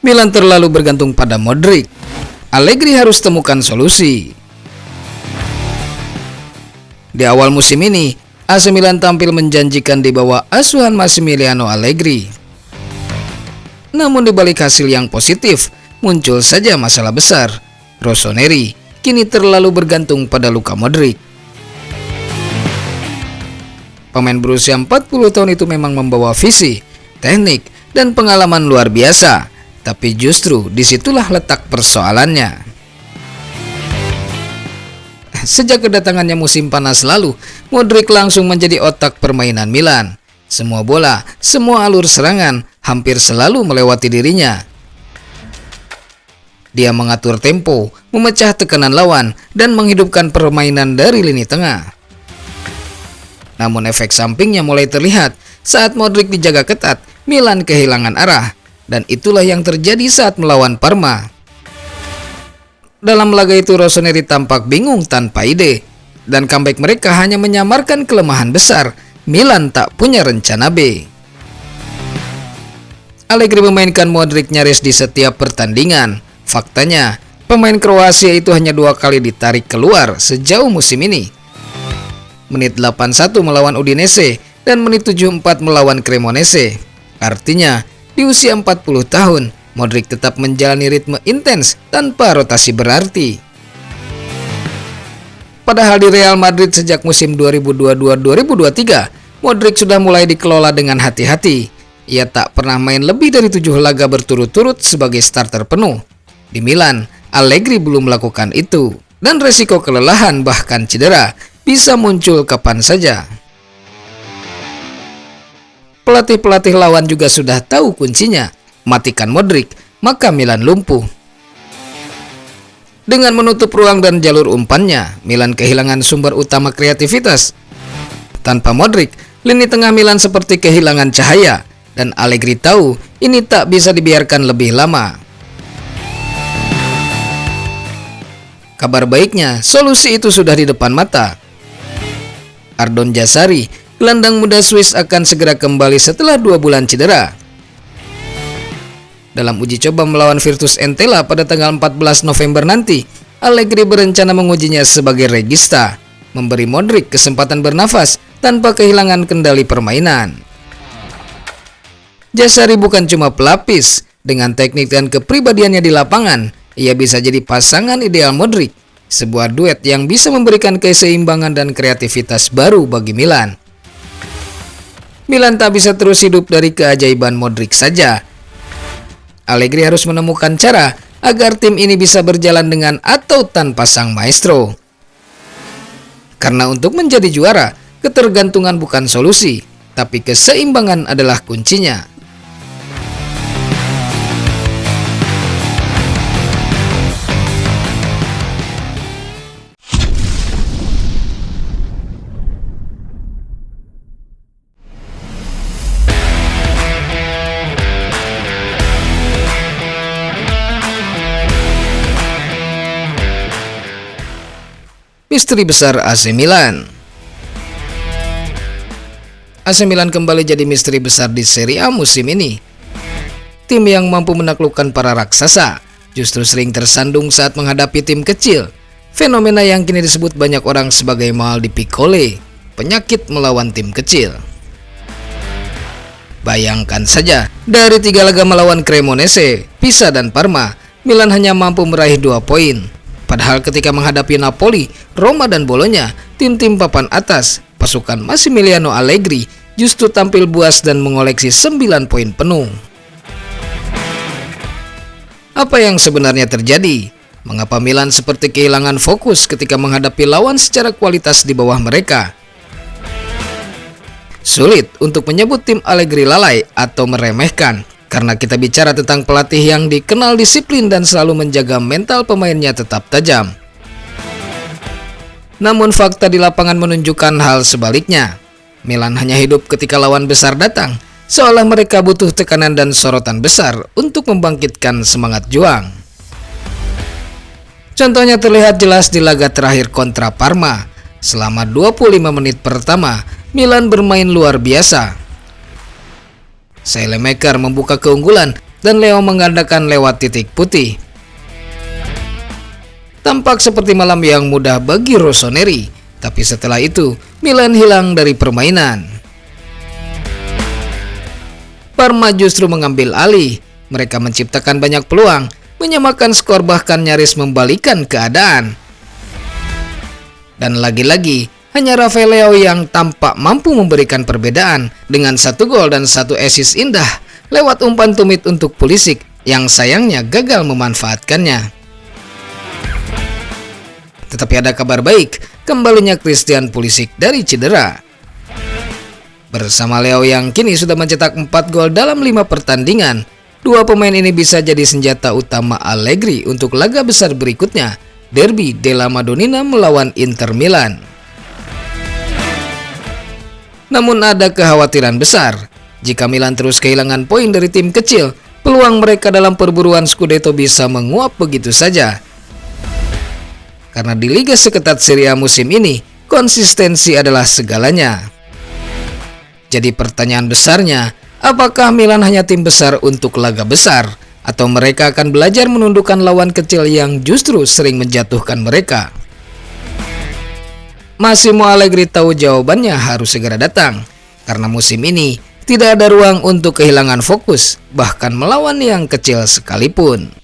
Milan terlalu bergantung pada Modric. Allegri harus temukan solusi. Di awal musim ini, AC Milan tampil menjanjikan di bawah asuhan Massimiliano Allegri. Namun di balik hasil yang positif, muncul saja masalah besar. Rossoneri kini terlalu bergantung pada Luka Modric. Pemain berusia 40 tahun itu memang membawa visi, teknik, dan pengalaman luar biasa. Tapi justru disitulah letak persoalannya. Sejak kedatangannya musim panas lalu, Modric langsung menjadi otak permainan Milan. Semua bola, semua alur serangan hampir selalu melewati dirinya. Dia mengatur tempo, memecah tekanan lawan, dan menghidupkan permainan dari lini tengah. Namun efek sampingnya mulai terlihat saat Modric dijaga ketat, Milan kehilangan arah. Dan itulah yang terjadi saat melawan Parma. Dalam laga itu Rossoneri tampak bingung tanpa ide, dan comeback mereka hanya menyamarkan kelemahan besar. Milan tak punya rencana B. Allegri memainkan Modric nyaris di setiap pertandingan. Faktanya, pemain Kroasia itu hanya 2 kali ditarik keluar sejauh musim ini. Menit 81 melawan Udinese dan menit 74 melawan Cremonese. Artinya, di usia 40 tahun, Modric tetap menjalani ritme intens tanpa rotasi berarti. Padahal di Real Madrid sejak musim 2022-2023, Modric sudah mulai dikelola dengan hati-hati. Ia tak pernah main lebih dari 7 laga berturut-turut sebagai starter penuh. Di Milan, Allegri belum melakukan itu, dan resiko kelelahan bahkan cedera bisa muncul kapan saja. Pelatih-pelatih lawan juga sudah tahu kuncinya, matikan Modric, maka Milan lumpuh. Dengan menutup ruang dan jalur umpannya, Milan kehilangan sumber utama kreativitas. Tanpa Modric, lini tengah Milan seperti kehilangan cahaya, dan Allegri tahu ini tak bisa dibiarkan lebih lama. Kabar baiknya, solusi itu sudah di depan mata. Ardon Jazari, gelandang muda Swiss, akan segera kembali setelah 2 bulan cedera. Dalam uji coba melawan Virtus Entella pada tanggal 14 November nanti, Allegri berencana mengujinya sebagai regista, memberi Modric kesempatan bernafas tanpa kehilangan kendali permainan. Jazari bukan cuma pelapis, dengan teknik dan kepribadiannya di lapangan, ia bisa jadi pasangan ideal Modric, sebuah duet yang bisa memberikan keseimbangan dan kreativitas baru bagi Milan. Milan tak bisa terus hidup dari keajaiban Modric saja. Allegri harus menemukan cara agar tim ini bisa berjalan dengan atau tanpa sang maestro. Karena untuk menjadi juara, ketergantungan bukan solusi, tapi keseimbangan adalah kuncinya. Misteri besar AC Milan. AC Milan kembali jadi misteri besar di Serie A musim ini. Tim yang mampu menaklukkan para raksasa justru sering tersandung saat menghadapi tim kecil. Fenomena yang kini disebut banyak orang sebagai mal di piccole, penyakit melawan tim kecil. Bayangkan saja, dari 3 laga melawan Cremonese, Pisa, dan Parma, Milan hanya mampu meraih 2 poin. Padahal ketika menghadapi Napoli, Roma, dan Bolonya, tim-tim papan atas, pasukan Massimiliano Allegri justru tampil buas dan mengoleksi 9 poin penuh. Apa yang sebenarnya terjadi? Mengapa Milan seperti kehilangan fokus ketika menghadapi lawan secara kualitas di bawah mereka? Sulit untuk menyebut tim Allegri lalai atau meremehkan, karena kita bicara tentang pelatih yang dikenal disiplin dan selalu menjaga mental pemainnya tetap tajam. Namun fakta di lapangan menunjukkan hal sebaliknya. Milan hanya hidup ketika lawan besar datang, seolah mereka butuh tekanan dan sorotan besar untuk membangkitkan semangat juang. Contohnya terlihat jelas di laga terakhir kontra Parma. Selama 25 menit pertama, Milan bermain luar biasa. Saelemaekers membuka keunggulan, dan Leo menggandakan lewat titik putih. Tampak seperti malam yang mudah bagi Rossoneri, tapi setelah itu Milan hilang dari permainan. Parma justru mengambil alih. Mereka menciptakan banyak peluang, menyamakan skor bahkan nyaris membalikan keadaan. Dan lagi-lagi, hanya Rafael Leao yang tampak mampu memberikan perbedaan dengan 1 gol dan 1 assist indah lewat umpan tumit untuk Pulisic yang sayangnya gagal memanfaatkannya. Tetapi ada kabar baik, kembalinya Christian Pulisic dari cedera. Bersama Leo yang kini sudah mencetak 4 gol dalam 5 pertandingan, dua pemain ini bisa jadi senjata utama Allegri untuk laga besar berikutnya, Derby della Madonnina melawan Inter Milan. Namun ada kekhawatiran besar, jika Milan terus kehilangan poin dari tim kecil, peluang mereka dalam perburuan Scudetto bisa menguap begitu saja. Karena di liga seketat Serie A musim ini, konsistensi adalah segalanya. Jadi pertanyaan besarnya, apakah Milan hanya tim besar untuk laga besar, atau mereka akan belajar menundukkan lawan kecil yang justru sering menjatuhkan mereka? Massimo Allegri tahu jawabannya harus segera datang, karena musim ini tidak ada ruang untuk kehilangan fokus, bahkan melawan yang kecil sekalipun.